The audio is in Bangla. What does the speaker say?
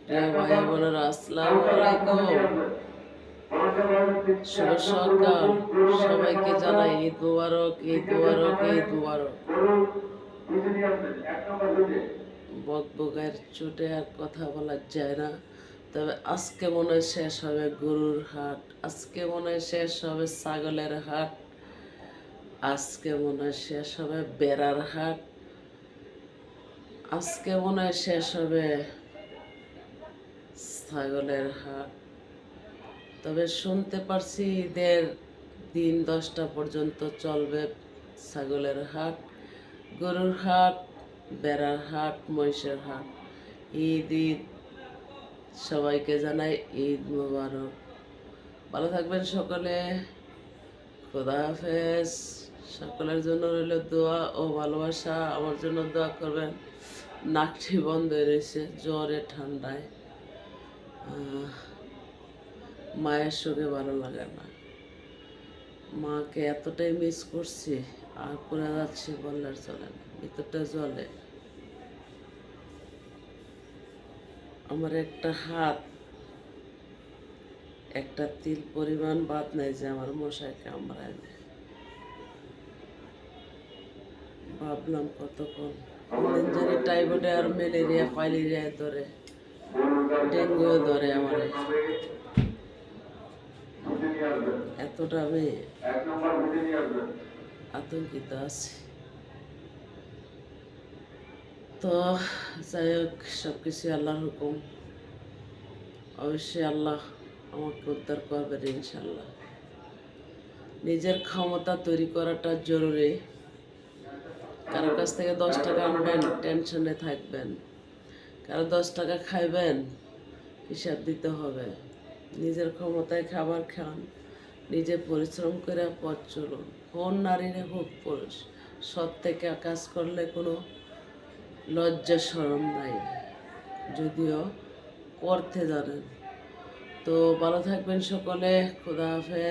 প্রিয় ভাই বোনেরা, আসসালামু আলাইকুম। শুভ সকাল। সবাইকে জানাই ঈদ মুবারক, ঈদ মুবারক, ঈদ মুবারক। বকবকের চোটে আর কথা বলা যায় না। তবে আজকে মনে হয় শেষ হবে গরুর হাট, আজকে মনে হয় শেষ হবে ছাগলের হাট, আজকে মনে হয় শেষ হবে বেড়ার হাট, আজকে মনে হয় শেষ হবে ছাগলের হাট। তবে শুনতে পারছি ঈদের দিন 10টা পর্যন্ত চলবে ছাগলের হাট, গরুর হাট, বেড়ার হাট, মহিষের হাট। ঈদ ঈদ, সবাইকে জানাই ঈদ মোবারক। ভালো থাকবেন সকলে। খোদা হাফেজ। সকলের জন্য রইল দোয়া ও ভালোবাসা। আমার জন্য দোয়া করবেন। নাকটি বন্ধ হয়ে রয়েছে জ্বরে ঠান্ডায়। মায়ের সুখে ভালো লাগে না। মাকে এতটাই মিস করছি, আর করে যাচ্ছি বললে চলে না, ভিতরটা জলে। আমার একটা হাত, একটা তিল পরিমাণ বাদ নাই যে আমার মশাই কামড়ায় না। ভাবলাম কতক্ষণ, কোনদিন জানি টাইফয়েডে আর ম্যালেরিয়া ফাইলেরিয়া ধরে, ডেঙ্গুও ধরে আমারে। এতটা আমি আতঙ্কিত আছি। তো যাই হোক, সব কিছু আল্লাহর হুকুম। অবশ্যই আল্লাহ আমাকে উদ্ধার করবেন ইনশাল্লাহ। নিজের ক্ষমতা তৈরি করাটা জরুরি। কারোর কাছ থেকে 10 টাকা আনবেন, টেনশনে থাকবেন। কারো 10 টাকা খাইবেন, হিসাব দিতে হবে। নিজের ক্ষমতায় খাবার খান, নিজে পরিশ্রম করে পথ চলুন। কোন নারীরে হোক পুরুষ, সৎ থেকে কাজ করলে কোনো লজ্জা শরম নাই, যদিও করতে জানেন। তো ভালো থাকবেন সকলে। খোদা হাফেজ।